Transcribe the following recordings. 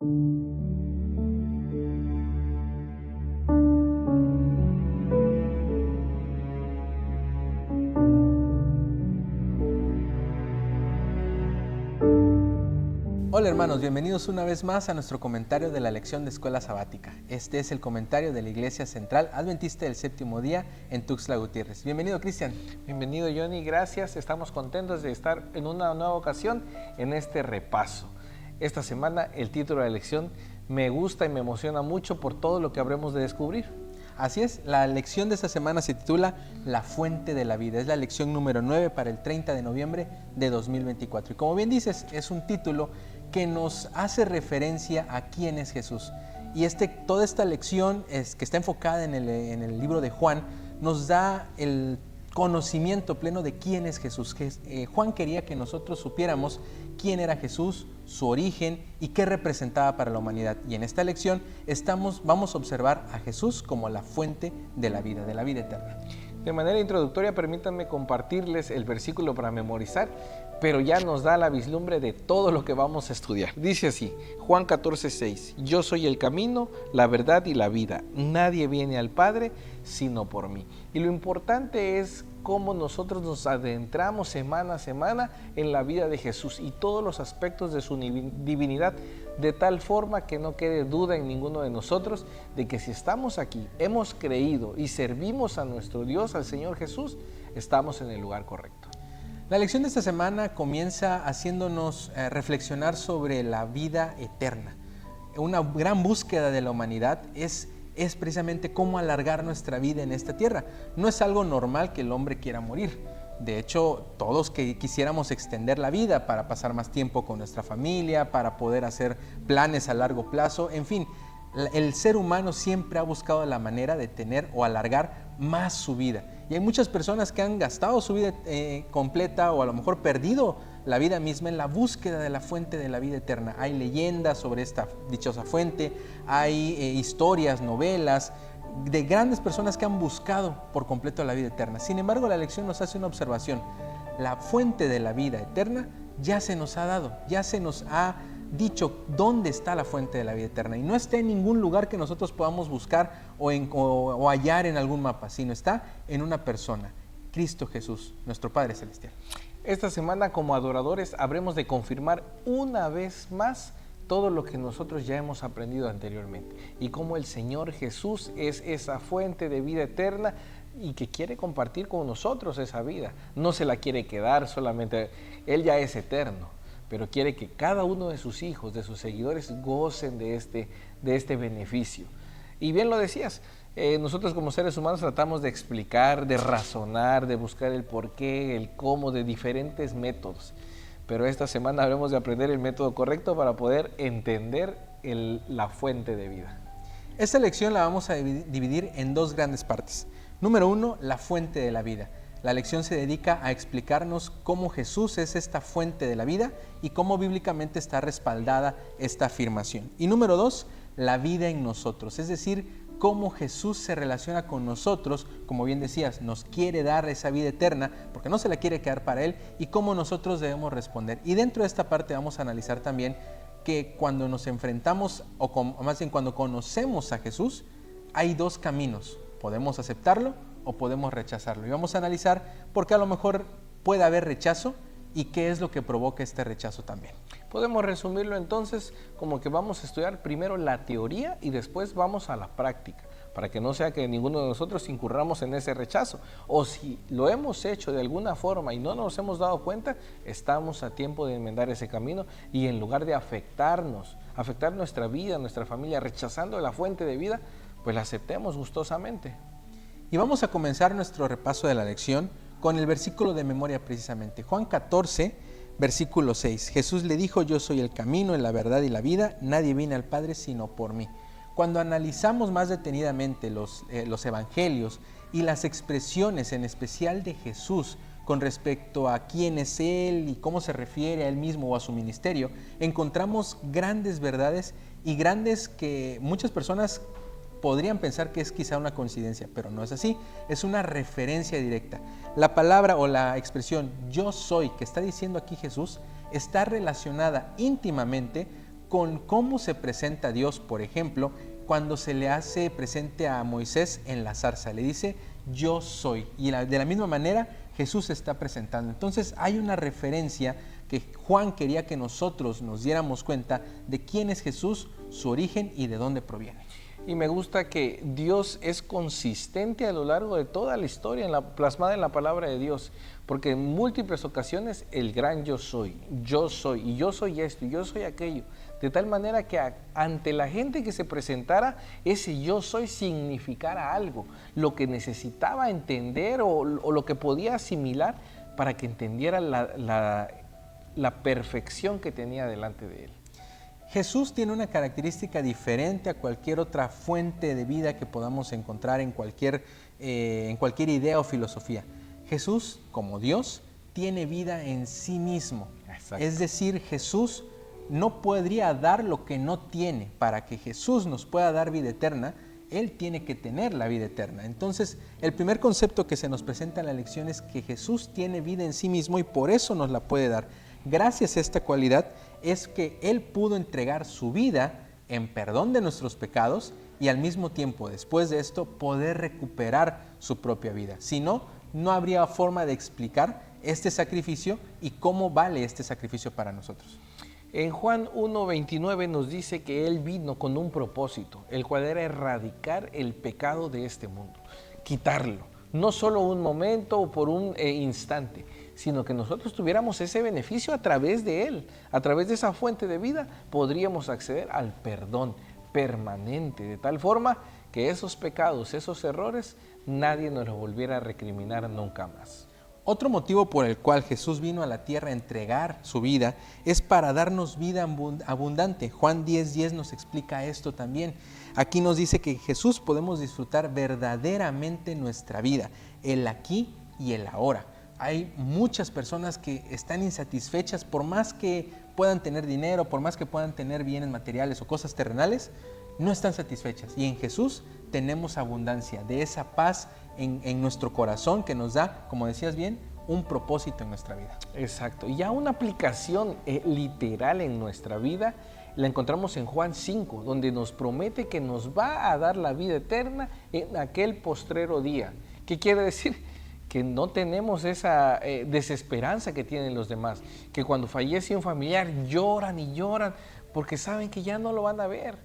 Hola hermanos, bienvenidos una vez más a nuestro comentario de la lección de Escuela Sabática. Este es el comentario de la Iglesia Central Adventista del Séptimo Día en Tuxtla Gutiérrez. Bienvenido, Cristian. Bienvenido, Johnny, gracias. Estamos contentos de estar en una nueva ocasión en este repaso. Esta semana el título de la lección me gusta y me emociona mucho por todo lo que habremos de descubrir. Así es, la lección de esta semana se titula La Fuente de la Vida. Es la lección número 9 para el 30 de noviembre de 2024. Y como bien dices, es un título que nos hace referencia a quién es Jesús. Y toda esta lección que está enfocada en el libro de Juan, nos da el conocimiento pleno de quién es Jesús. Juan quería que nosotros supiéramos quién era Jesús, su origen y qué representaba para la humanidad. Y en esta lección vamos a observar a Jesús como la fuente de la vida eterna. De manera introductoria, permítanme compartirles el versículo para memorizar, pero ya nos da la vislumbre de todo lo que vamos a estudiar. Dice así, Juan 14:6, yo soy el camino, la verdad y la vida. Nadie viene al Padre sino por mí. Y lo importante es cómo nosotros nos adentramos semana a semana en la vida de Jesús y todos los aspectos de su divinidad, de tal forma que no quede duda en ninguno de nosotros de que si estamos aquí, hemos creído y servimos a nuestro Dios, al Señor Jesús, estamos en el lugar correcto. La lección de esta semana comienza haciéndonos reflexionar sobre la vida eterna. Una gran búsqueda de la humanidad es precisamente cómo alargar nuestra vida en esta tierra. No es algo normal que el hombre quiera morir. De hecho, todos que quisiéramos extender la vida para pasar más tiempo con nuestra familia, para poder hacer planes a largo plazo, en fin, el ser humano siempre ha buscado la manera de tener o alargar más su vida. Y hay muchas personas que han gastado su vida completa o a lo mejor perdido la vida misma en la búsqueda de la fuente de la vida eterna. Hay leyendas sobre esta dichosa fuente, hay historias, novelas de grandes personas que han buscado por completo la vida eterna. Sin embargo, la lección nos hace una observación. La fuente de la vida eterna ya se nos ha dado, ya se nos ha dicho dónde está la fuente de la vida eterna. Y no está en ningún lugar que nosotros podamos buscar o hallar en algún mapa, sino está en una persona, Cristo Jesús, nuestro Padre Celestial. Esta semana como adoradores habremos de confirmar una vez más todo lo que nosotros ya hemos aprendido anteriormente y cómo el Señor Jesús es esa fuente de vida eterna y que quiere compartir con nosotros esa vida. No se la quiere quedar solamente, Él ya es eterno, pero quiere que cada uno de sus hijos, de sus seguidores, gocen de este beneficio. Y bien lo decías, nosotros como seres humanos tratamos de explicar, de razonar, de buscar el porqué, el cómo, de diferentes métodos. Pero esta semana habremos de aprender el método correcto para poder entender la fuente de vida. Esta lección la vamos a dividir en dos grandes partes. Número 1, la fuente de la vida. La lección se dedica a explicarnos cómo Jesús es esta fuente de la vida y cómo bíblicamente está respaldada esta afirmación. Y número 2, la vida en nosotros, es decir, cómo Jesús se relaciona con nosotros, como bien decías, nos quiere dar esa vida eterna porque no se la quiere quedar para Él y cómo nosotros debemos responder. Y dentro de esta parte vamos a analizar también que cuando nos enfrentamos, o más bien cuando conocemos a Jesús, hay dos caminos, podemos aceptarlo o podemos rechazarlo. Y vamos a analizar por qué a lo mejor puede haber rechazo y qué es lo que provoca este rechazo también. Podemos resumirlo entonces como que vamos a estudiar primero la teoría y después vamos a la práctica, para que no sea que ninguno de nosotros incurramos en ese rechazo. O si lo hemos hecho de alguna forma y no nos hemos dado cuenta, estamos a tiempo de enmendar ese camino y en lugar de afectar nuestra vida, nuestra familia, rechazando la fuente de vida, pues la aceptemos gustosamente. Y vamos a comenzar nuestro repaso de la lección con el versículo de memoria precisamente. Juan 14, versículo 6. Jesús le dijo, yo soy el camino, la verdad y la vida, nadie viene al Padre sino por mí. Cuando analizamos más detenidamente los evangelios y las expresiones en especial de Jesús con respecto a quién es Él y cómo se refiere a Él mismo o a su ministerio, encontramos grandes verdades y grandes que muchas personas podrían pensar que es quizá una coincidencia, pero no es así, es una referencia directa. La palabra o la expresión yo soy que está diciendo aquí Jesús está relacionada íntimamente con cómo se presenta Dios, por ejemplo, cuando se le hace presente a Moisés en la zarza. Le dice, yo soy. Y de la misma manera Jesús se está presentando. Entonces hay una referencia que Juan quería que nosotros nos diéramos cuenta de quién es Jesús, su origen y de dónde proviene. Y me gusta que Dios es consistente a lo largo de toda la historia, plasmada en la palabra de Dios, porque en múltiples ocasiones el gran yo soy, y yo soy esto, y yo soy aquello, de tal manera que ante la gente que se presentara, ese yo soy significara algo, lo que necesitaba entender o lo que podía asimilar para que entendiera la perfección que tenía delante de él. Jesús tiene una característica diferente a cualquier otra fuente de vida que podamos encontrar en cualquier idea o filosofía. Jesús, como Dios, tiene vida en sí mismo. Exacto. Es decir, Jesús no podría dar lo que no tiene. Para que Jesús nos pueda dar vida eterna, Él tiene que tener la vida eterna. Entonces, el primer concepto que se nos presenta en la lección es que Jesús tiene vida en sí mismo y por eso nos la puede dar. Gracias a esta cualidad es que Él pudo entregar su vida en perdón de nuestros pecados y al mismo tiempo, después de esto, poder recuperar su propia vida. Si no, no habría forma de explicar este sacrificio y cómo vale este sacrificio para nosotros. En Juan 1:29 nos dice que Él vino con un propósito, el cual era erradicar el pecado de este mundo, quitarlo, no solo un momento o por un instante, sino que nosotros tuviéramos ese beneficio a través de Él, a través de esa fuente de vida, podríamos acceder al perdón permanente, de tal forma que esos pecados, esos errores, nadie nos los volviera a recriminar nunca más. Otro motivo por el cual Jesús vino a la tierra a entregar su vida es para darnos vida abundante. Juan 10:10 nos explica esto también. Aquí nos dice que Jesús podemos disfrutar verdaderamente nuestra vida, el aquí y el ahora. Hay muchas personas que están insatisfechas por más que puedan tener dinero, por más que puedan tener bienes materiales o cosas terrenales, no están satisfechas. Y en Jesús tenemos abundancia de esa paz en nuestro corazón que nos da, como decías bien, un propósito en nuestra vida. Exacto. Y ya una aplicación literal en nuestra vida la encontramos en Juan 5, donde nos promete que nos va a dar la vida eterna en aquel postrero día. ¿Qué quiere decir? Que no tenemos esa desesperanza que tienen los demás, que cuando fallece un familiar lloran y lloran porque saben que ya no lo van a ver.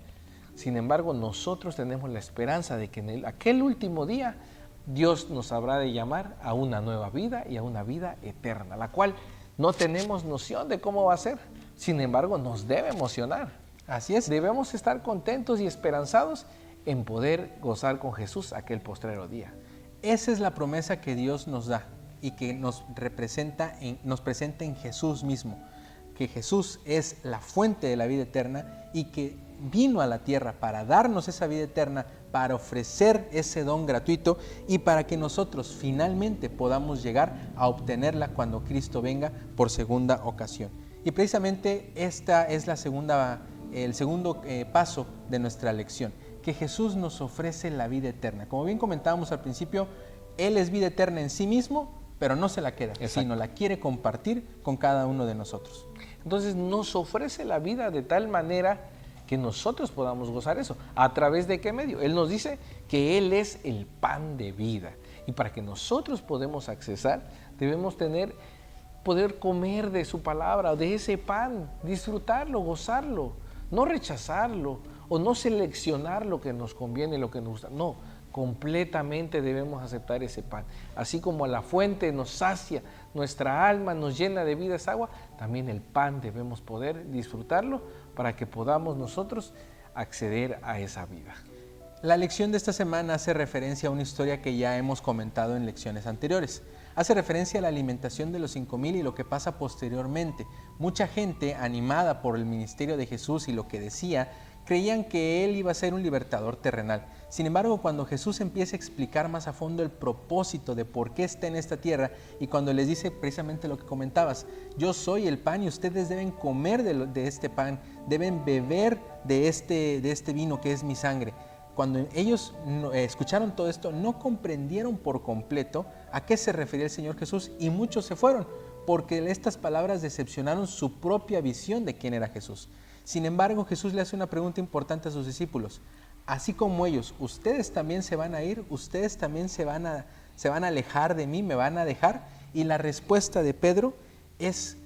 Sin embargo, nosotros tenemos la esperanza de que en aquel último día Dios nos habrá de llamar a una nueva vida y a una vida eterna, la cual no tenemos noción de cómo va a ser. Sin embargo, nos debe emocionar. Así es. Debemos estar contentos y esperanzados en poder gozar con Jesús aquel postrero día. Esa es la promesa que Dios nos da y que nos presenta en Jesús mismo, que Jesús es la fuente de la vida eterna y que vino a la tierra para darnos esa vida eterna, para ofrecer ese don gratuito y para que nosotros finalmente podamos llegar a obtenerla cuando Cristo venga por segunda ocasión. Y precisamente esta es el segundo paso de nuestra lección, que Jesús nos ofrece la vida eterna. Como bien comentábamos al principio, Él es vida eterna en sí mismo, pero no se la queda, sino la quiere compartir con cada uno de nosotros. Entonces nos ofrece la vida de tal manera que nosotros podamos gozar eso. ¿A través de qué medio? Él nos dice que Él es el pan de vida. Y para que nosotros podamos accesar, debemos poder comer de su palabra, de ese pan, disfrutarlo, gozarlo, no rechazarlo o no seleccionar lo que nos conviene, lo que nos gusta. No, completamente debemos aceptar ese pan. Así como la fuente nos sacia, nuestra alma nos llena de vida esa agua, también el pan debemos poder disfrutarlo para que podamos nosotros acceder a esa vida. La lección de esta semana hace referencia a una historia que ya hemos comentado en lecciones anteriores. Hace referencia a la alimentación de los 5,000 y lo que pasa posteriormente. Mucha gente, animada por el ministerio de Jesús y lo que decía, creían que Él iba a ser un libertador terrenal. Sin embargo, cuando Jesús empieza a explicar más a fondo el propósito de por qué está en esta tierra y cuando les dice precisamente lo que comentabas, yo soy el pan y ustedes deben comer de este pan, deben beber de este vino que es mi sangre. Cuando ellos escucharon todo esto, no comprendieron por completo a qué se refería el Señor Jesús y muchos se fueron porque estas palabras decepcionaron su propia visión de quién era Jesús. Sin embargo, Jesús le hace una pregunta importante a sus discípulos. Así como ellos, ustedes también se van a ir, ustedes también se van a alejar de mí, me van a dejar. Y la respuesta de Pedro es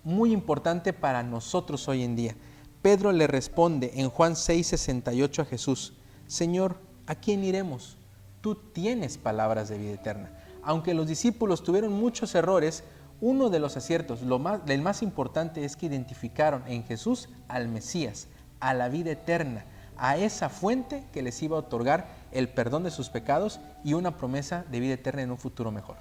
muy importante para nosotros hoy en día. Pedro le responde en Juan 6:68 a Jesús: Señor, ¿a quién iremos? Tú tienes palabras de vida eterna. Aunque los discípulos tuvieron muchos errores, uno de los aciertos, el más importante, es que identificaron en Jesús al Mesías, a la vida eterna, a esa fuente que les iba a otorgar el perdón de sus pecados y una promesa de vida eterna en un futuro mejor.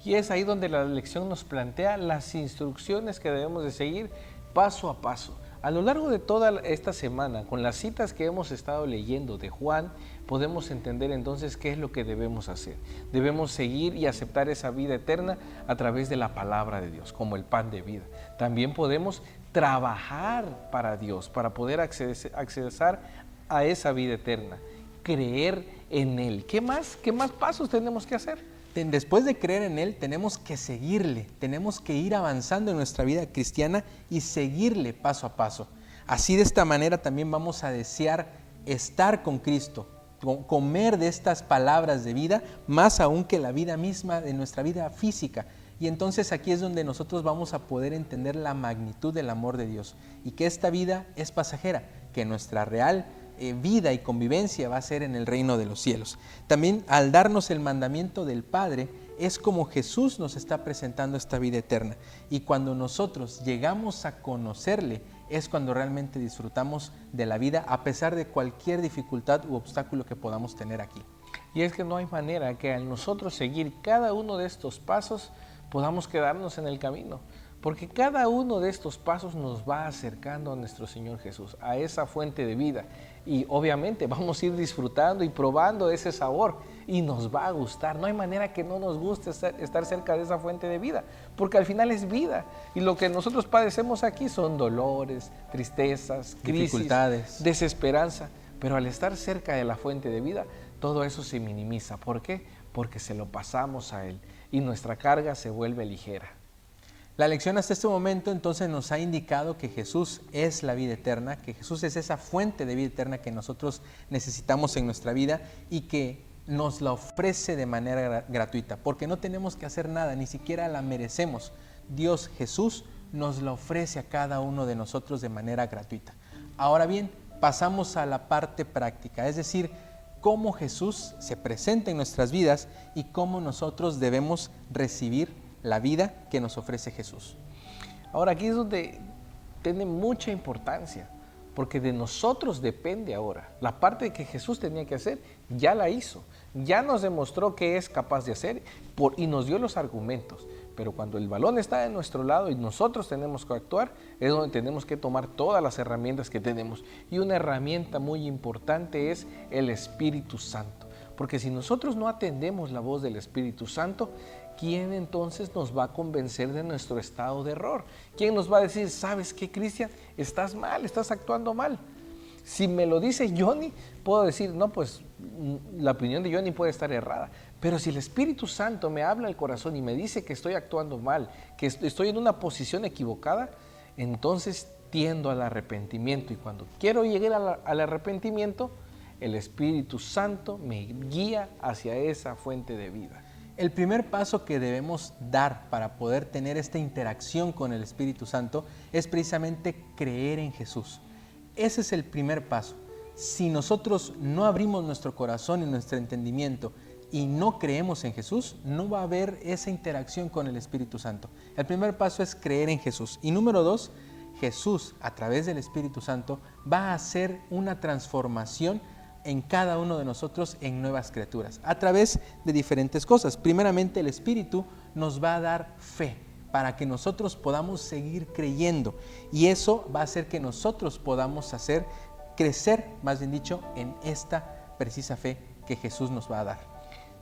Y es ahí donde la lección nos plantea las instrucciones que debemos de seguir paso a paso. A lo largo de toda esta semana, con las citas que hemos estado leyendo de Juan, podemos entender entonces qué es lo que debemos hacer. Debemos seguir y aceptar esa vida eterna a través de la palabra de Dios, como el pan de vida. También podemos trabajar para Dios, para poder acceder a esa vida eterna, creer en Él. ¿Qué más pasos tenemos que hacer? Después de creer en Él, tenemos que seguirle, tenemos que ir avanzando en nuestra vida cristiana y seguirle paso a paso. Así, de esta manera, también vamos a desear estar con Cristo, comer de estas palabras de vida, más aún que la vida misma de nuestra vida física. Y entonces aquí es donde nosotros vamos a poder entender la magnitud del amor de Dios y que esta vida es pasajera, que nuestra real vida y convivencia va a ser en el reino de los cielos. También, al darnos el mandamiento del Padre, es como Jesús nos está presentando esta vida eterna. Y cuando nosotros llegamos a conocerle, es cuando realmente disfrutamos de la vida, a pesar de cualquier dificultad u obstáculo que podamos tener aquí. Y es que no hay manera que al nosotros seguir cada uno de estos pasos podamos quedarnos en el camino, porque cada uno de estos pasos nos va acercando a nuestro Señor Jesús, a esa fuente de vida. Y obviamente vamos a ir disfrutando y probando ese sabor y nos va a gustar. No hay manera que no nos guste estar cerca de esa fuente de vida, porque al final es vida. Y lo que nosotros padecemos aquí son dolores, tristezas, crisis, dificultades, desesperanza. Pero al estar cerca de la fuente de vida, todo eso se minimiza. ¿Por qué? Porque se lo pasamos a Él y nuestra carga se vuelve ligera. La lección hasta este momento entonces nos ha indicado que Jesús es la vida eterna, que Jesús es esa fuente de vida eterna que nosotros necesitamos en nuestra vida y que nos la ofrece de manera gratuita, porque no tenemos que hacer nada, ni siquiera la merecemos. Dios, Jesús, nos la ofrece a cada uno de nosotros de manera gratuita. Ahora bien, pasamos a la parte práctica, es decir, cómo Jesús se presenta en nuestras vidas y cómo nosotros debemos recibir la vida que nos ofrece Jesús. Ahora, aquí es donde tiene mucha importancia, porque de nosotros depende ahora. La parte que Jesús tenía que hacer, ya la hizo. Ya nos demostró que es capaz de hacer y nos dio los argumentos. Pero cuando el balón está de nuestro lado y nosotros tenemos que actuar, es donde tenemos que tomar todas las herramientas que tenemos. Y una herramienta muy importante es el Espíritu Santo. Porque si nosotros no atendemos la voz del Espíritu Santo, ¿quién entonces nos va a convencer de nuestro estado de error? ¿Quién nos va a decir, sabes qué, Cristian? Estás mal, estás actuando mal. Si me lo dice Johnny, puedo decir, no, pues la opinión de Johnny puede estar errada. Pero si el Espíritu Santo me habla al corazón y me dice que estoy actuando mal, que estoy en una posición equivocada, entonces tiendo al arrepentimiento. Y cuando quiero llegar al arrepentimiento, el Espíritu Santo me guía hacia esa fuente de vida. El primer paso que debemos dar para poder tener esta interacción con el Espíritu Santo es precisamente creer en Jesús. Ese es el primer paso. Si nosotros no abrimos nuestro corazón y nuestro entendimiento y no creemos en Jesús, no va a haber esa interacción con el Espíritu Santo. El primer paso es creer en Jesús. Y número 2, Jesús, a través del Espíritu Santo, va a hacer una transformación en cada uno de nosotros en nuevas criaturas, a través de diferentes cosas. Primeramente, el Espíritu nos va a dar fe para que nosotros podamos seguir creyendo, y eso va a hacer que nosotros podamos hacer crecer, más bien dicho, en esta precisa fe que Jesús nos va a dar.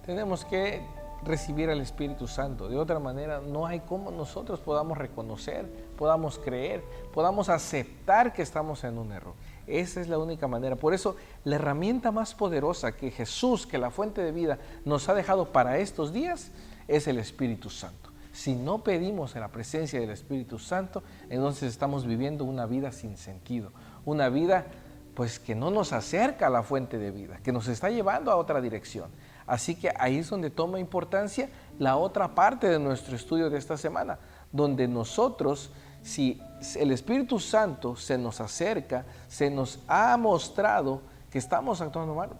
Tenemos que recibir al Espíritu Santo. De otra manera, no hay cómo nosotros podamos reconocer, podamos creer, podamos aceptar que estamos en un error. Esa es la única manera. Por eso, la herramienta más poderosa que Jesús, que la fuente de vida, nos ha dejado para estos días, es el Espíritu Santo. Si no pedimos en la presencia del Espíritu Santo, entonces estamos viviendo una vida sin sentido, una vida pues que no nos acerca a la fuente de vida, que nos está llevando a otra dirección. Así que ahí es donde toma importancia la otra parte de nuestro estudio de esta semana, donde nosotros, si el Espíritu Santo se nos acerca, se nos ha mostrado que estamos actuando mal,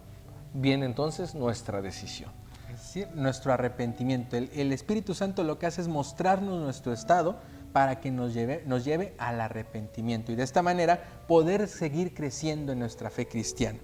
viene entonces nuestra decisión. Es decir, nuestro arrepentimiento. El Espíritu Santo lo que hace es mostrarnos nuestro estado para que nos lleve al arrepentimiento y de esta manera poder seguir creciendo en nuestra fe cristiana.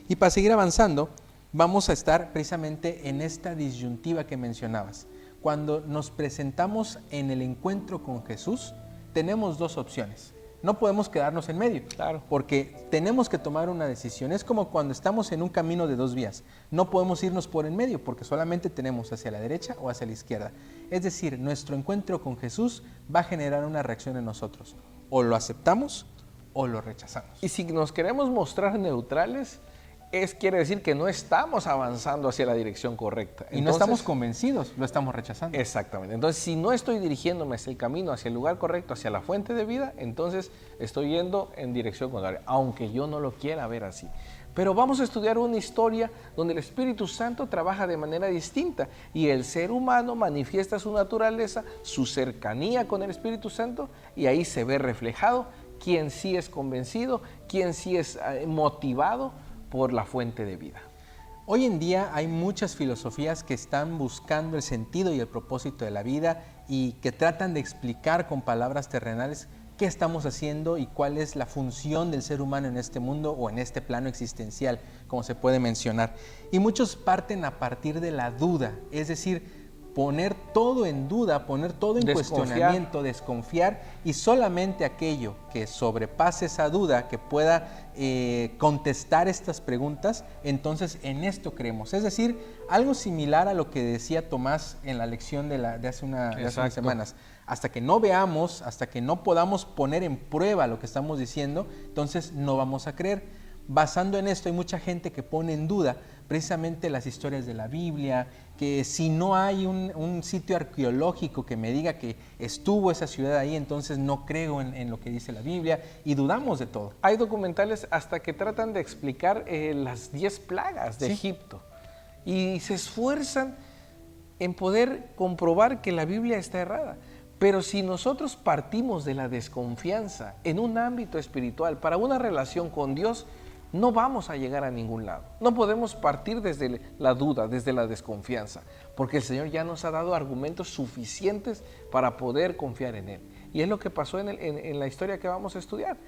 Y para seguir avanzando, vamos a estar precisamente en esta disyuntiva que mencionabas. Cuando nos presentamos en el encuentro con Jesús, tenemos dos opciones. No podemos quedarnos en medio, Claro. porque tenemos que tomar una decisión. Es como cuando estamos en un camino de dos vías. No podemos irnos por en medio, porque solamente tenemos hacia la derecha o hacia la izquierda. Es decir, nuestro encuentro con Jesús va a generar una reacción en nosotros. O lo aceptamos o lo rechazamos. Y si nos queremos mostrar neutrales, quiere decir que no estamos avanzando hacia la dirección correcta. Y no estamos convencidos, lo estamos rechazando. Exactamente. Entonces, si no estoy dirigiéndome hacia el camino, hacia el lugar correcto, hacia la fuente de vida, entonces estoy yendo en dirección contraria, aunque yo no lo quiera ver así. Pero vamos a estudiar una historia donde el Espíritu Santo trabaja de manera distinta y el ser humano manifiesta su naturaleza, su cercanía con el Espíritu Santo, y ahí se ve reflejado quién sí es convencido, quién sí es motivado por la fuente de vida. Hoy en día hay muchas filosofías que están buscando el sentido y el propósito de la vida y que tratan de explicar con palabras terrenales qué estamos haciendo y cuál es la función del ser humano en este mundo o en este plano existencial, como se puede mencionar. Y muchos parten a partir de la duda, es decir, poner todo en duda, poner todo en cuestionamiento, desconfiar, y solamente aquello que sobrepase esa duda, que pueda contestar estas preguntas, entonces en esto creemos. Es decir, algo similar a lo que decía Tomás en la lección de hace unas semanas. Hasta que no veamos, hasta que no podamos poner en prueba lo que estamos diciendo, entonces no vamos a creer. Basando en esto, hay mucha gente que pone en duda precisamente las historias de la Biblia, que si no hay un sitio arqueológico que me diga que estuvo esa ciudad ahí, entonces no creo en lo que dice la Biblia, y dudamos de todo. Hay documentales hasta que tratan de explicar las 10 plagas de Egipto, y se esfuerzan en poder comprobar que la Biblia está errada. Pero si nosotros partimos de la desconfianza en un ámbito espiritual para una relación con Dios, no vamos a llegar a ningún lado. No podemos partir desde la duda, desde la desconfianza, porque el Señor ya nos ha dado argumentos suficientes para poder confiar en Él. Y es lo que pasó en la historia que vamos a estudiar.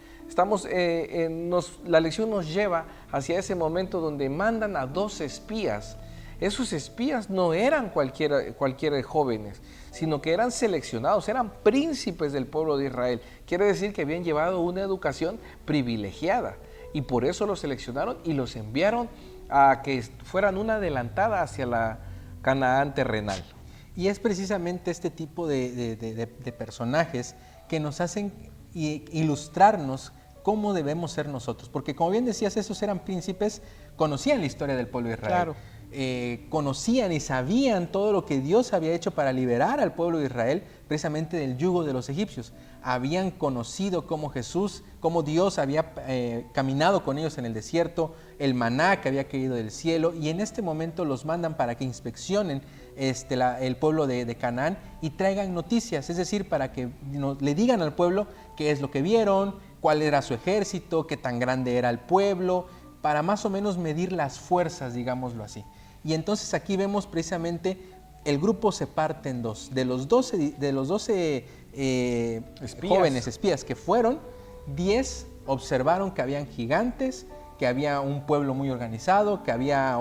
La lección nos lleva hacia ese momento donde mandan a 2 espías. Esos espías no eran cualquier jóvenes, sino que eran seleccionados, eran príncipes del pueblo de Israel. Quiere decir que habían llevado una educación privilegiada, y por eso los seleccionaron y los enviaron a que fueran una adelantada hacia la Canaán terrenal. Y es precisamente este tipo de personajes que nos hacen ilustrarnos cómo debemos ser nosotros. Porque como bien decías, esos eran príncipes, conocían la historia del pueblo de Israel. Claro. Conocían y sabían todo lo que Dios había hecho para liberar al pueblo de Israel precisamente del yugo de los egipcios. Habían conocido cómo Dios había caminado con ellos en el desierto, el maná que había caído del cielo, y en este momento los mandan para que inspeccionen el pueblo de Canaán y traigan noticias, es decir, para que le digan al pueblo qué es lo que vieron, cuál era su ejército, qué tan grande era el pueblo, para más o menos medir las fuerzas, digámoslo así. Y entonces aquí vemos precisamente el grupo se parte en dos. De los 12 jóvenes espías que fueron, 10 observaron que habían gigantes, que había un pueblo muy organizado, que había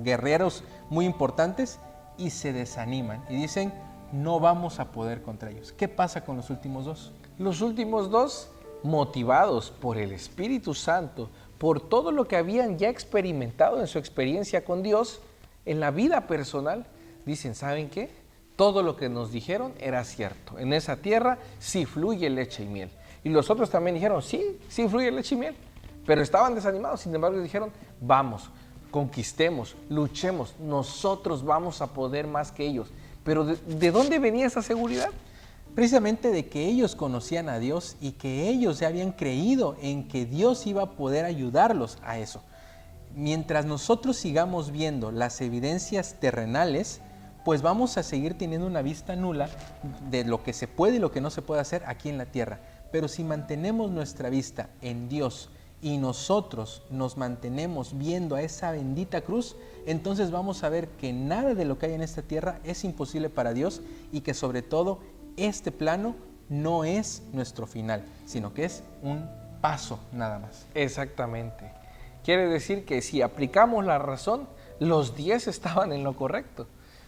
guerreros muy importantes, y se desaniman y dicen, no vamos a poder contra ellos. ¿Qué pasa con los últimos 2? Los últimos 2, motivados por el Espíritu Santo, por todo lo que habían ya experimentado en su experiencia con Dios, en la vida personal, dicen, ¿saben qué? Todo lo que nos dijeron era cierto. En esa tierra sí fluye leche y miel. Y los otros también dijeron, sí fluye leche y miel. Pero estaban desanimados, sin embargo dijeron, vamos, conquistemos, luchemos, nosotros vamos a poder más que ellos. Pero ¿de dónde venía esa seguridad? Precisamente de que ellos conocían a Dios y que ellos ya habían creído en que Dios iba a poder ayudarlos a eso. Mientras nosotros sigamos viendo las evidencias terrenales, pues vamos a seguir teniendo una vista nula de lo que se puede y lo que no se puede hacer aquí en la tierra. Pero si mantenemos nuestra vista en Dios y nosotros nos mantenemos viendo a esa bendita cruz, entonces vamos a ver que nada de lo que hay en esta tierra es imposible para Dios y que sobre todo este plano no es nuestro final, sino que es un paso nada más. Exactamente. Quiere decir que si aplicamos la razón, los 10 estaban en lo correcto.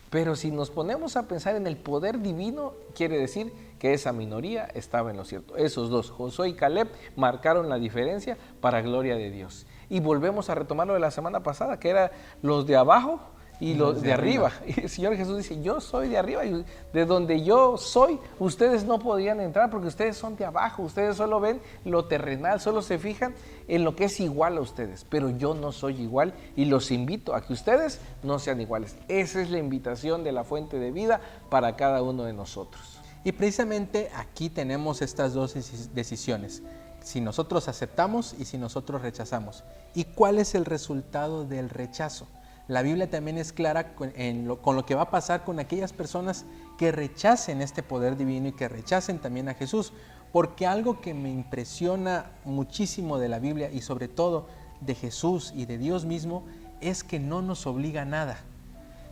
Pero si nos ponemos a pensar en el poder divino, quiere decir que esa minoría estaba en lo cierto. Esos dos, Josué y Caleb, marcaron la diferencia para gloria de Dios. Y volvemos a retomar lo de la semana pasada, que eran los de abajo y los de arriba. Y el Señor Jesús dice, yo soy de arriba y de donde yo soy, ustedes no podían entrar porque ustedes son de abajo, ustedes solo ven lo terrenal, solo se fijan en lo que es igual a ustedes, pero yo no soy igual y los invito a que ustedes no sean iguales. Esa es la invitación de la fuente de vida para cada uno de nosotros. Y precisamente aquí tenemos estas dos decisiones, si nosotros aceptamos y si nosotros rechazamos. ¿Y cuál es el resultado del rechazo? La Biblia también es clara con lo que va a pasar con aquellas personas que rechacen este poder divino y que rechacen también a Jesús. Porque algo que me impresiona muchísimo de la Biblia y sobre todo de Jesús y de Dios mismo es que no nos obliga a nada.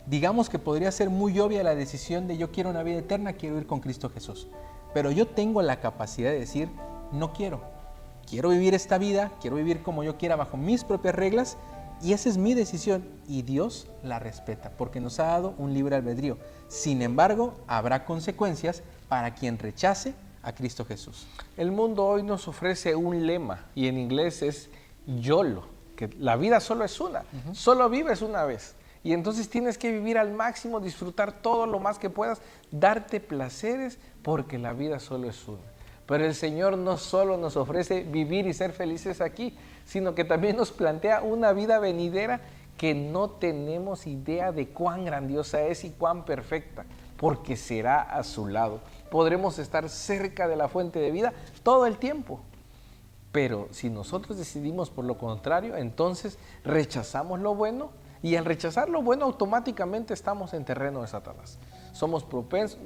Digamos que podría ser muy obvia la decisión de yo quiero una vida eterna, quiero ir con Cristo Jesús. Pero yo tengo la capacidad de decir no quiero. Quiero vivir esta vida, quiero vivir como yo quiera bajo mis propias reglas. Y esa es mi decisión y Dios la respeta porque nos ha dado un libre albedrío. Sin embargo, habrá consecuencias para quien rechace a Cristo Jesús. El mundo hoy nos ofrece un lema y en inglés es YOLO, que la vida solo es una, solo vives una vez. Y entonces tienes que vivir al máximo, disfrutar todo lo más que puedas, darte placeres porque la vida solo es una. Pero el Señor no solo nos ofrece vivir y ser felices aquí, sino que también nos plantea una vida venidera que no tenemos idea de cuán grandiosa es y cuán perfecta, porque será a su lado. Podremos estar cerca de la fuente de vida todo el tiempo. Pero si nosotros decidimos por lo contrario, entonces rechazamos lo bueno y al rechazar lo bueno automáticamente estamos en terreno de Satanás. Somos propensos,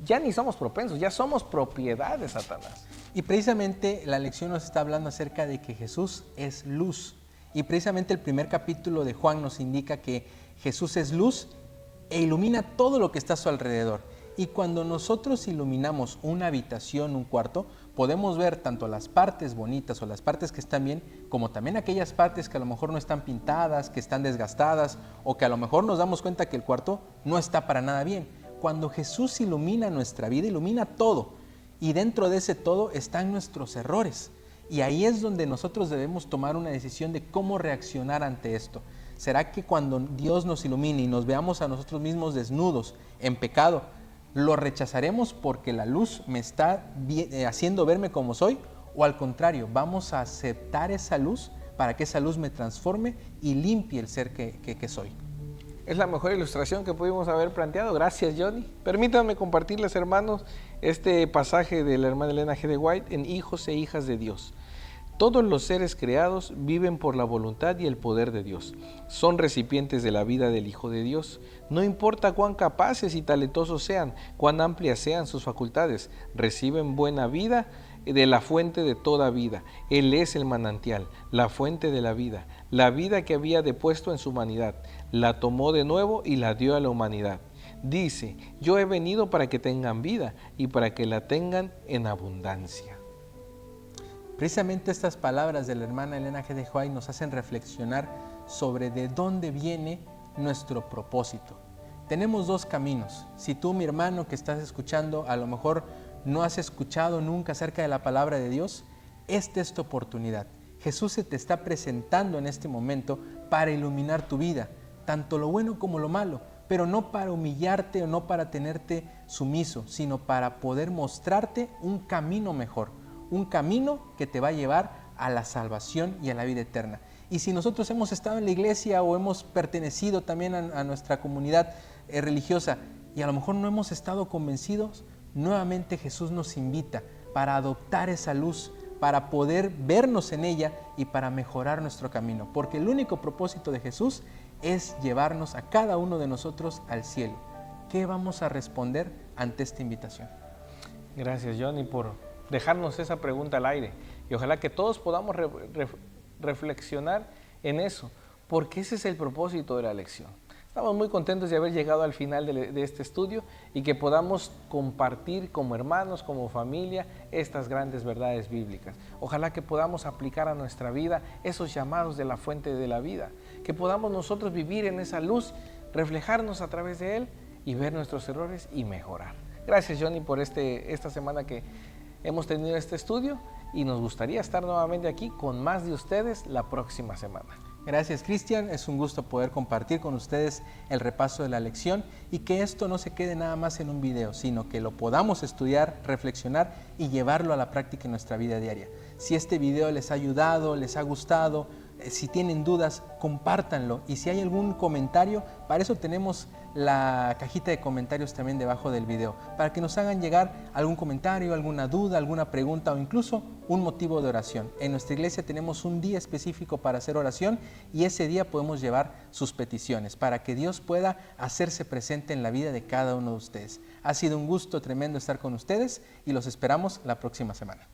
ya ni somos propensos, ya somos propiedad de Satanás. Y precisamente la lección nos está hablando acerca de que Jesús es luz. Y precisamente el primer capítulo de Juan nos indica que Jesús es luz e ilumina todo lo que está a su alrededor. Y cuando nosotros iluminamos una habitación, un cuarto, podemos ver tanto las partes bonitas o las partes que están bien, como también aquellas partes que a lo mejor no están pintadas, que están desgastadas, o que a lo mejor nos damos cuenta que el cuarto no está para nada bien. Cuando Jesús ilumina nuestra vida, ilumina todo. Y dentro de ese todo están nuestros errores. Y ahí es donde nosotros debemos tomar una decisión de cómo reaccionar ante esto. ¿Será que cuando Dios nos ilumine y nos veamos a nosotros mismos desnudos, en pecado, lo rechazaremos porque la luz me está haciendo verme como soy? ¿O al contrario, vamos a aceptar esa luz para que esa luz me transforme y limpie el ser que soy? Es la mejor ilustración que pudimos haber planteado. Gracias, Johnny. Permítanme compartirles, hermanos, este pasaje de la hermana Elena G. de White en Hijos e Hijas de Dios. Todos los seres creados viven por la voluntad y el poder de Dios. Son recipientes de la vida del Hijo de Dios. No importa cuán capaces y talentosos sean, cuán amplias sean sus facultades, reciben buena vida de la fuente de toda vida. Él es el manantial, la fuente de la vida que había depuesto en su humanidad. La tomó de nuevo y la dio a la humanidad. Dice, yo he venido para que tengan vida y para que la tengan en abundancia. Precisamente estas palabras de la hermana Elena G. de White nos hacen reflexionar sobre de dónde viene nuestro propósito. Tenemos dos caminos. Si tú, mi hermano que estás escuchando, a lo mejor no has escuchado nunca acerca de la palabra de Dios, esta es tu oportunidad. Jesús se te está presentando en este momento para iluminar tu vida, tanto lo bueno como lo malo, pero no para humillarte o no para tenerte sumiso, sino para poder mostrarte un camino mejor, un camino que te va a llevar a la salvación y a la vida eterna. Y si nosotros hemos estado en la iglesia o hemos pertenecido también a nuestra comunidad religiosa y a lo mejor no hemos estado convencidos, nuevamente Jesús nos invita para adoptar esa luz, para poder vernos en ella y para mejorar nuestro camino. Porque el único propósito de Jesús es llevarnos a cada uno de nosotros al cielo. ¿Qué vamos a responder ante esta invitación? Gracias, Johnny, por dejarnos esa pregunta al aire. Y ojalá que todos podamos reflexionar en eso, porque ese es el propósito de la lección. Estamos muy contentos de haber llegado al final de este estudio y que podamos compartir como hermanos, como familia, estas grandes verdades bíblicas. Ojalá que podamos aplicar a nuestra vida esos llamados de la fuente de la vida, que podamos nosotros vivir en esa luz, reflejarnos a través de él y ver nuestros errores y mejorar. Gracias, Johnny, por esta semana que hemos tenido este estudio y nos gustaría estar nuevamente aquí con más de ustedes la próxima semana. Gracias, Cristian. Es un gusto poder compartir con ustedes el repaso de la lección y que esto no se quede nada más en un video, sino que lo podamos estudiar, reflexionar y llevarlo a la práctica en nuestra vida diaria. Si este video les ha ayudado, les ha gustado, si tienen dudas, compártanlo. Y si hay algún comentario, para eso tenemos la cajita de comentarios también debajo del video, para que nos hagan llegar algún comentario, alguna duda, alguna pregunta o incluso un motivo de oración. En nuestra iglesia tenemos un día específico para hacer oración y ese día podemos llevar sus peticiones para que Dios pueda hacerse presente en la vida de cada uno de ustedes. Ha sido un gusto tremendo estar con ustedes y los esperamos la próxima semana.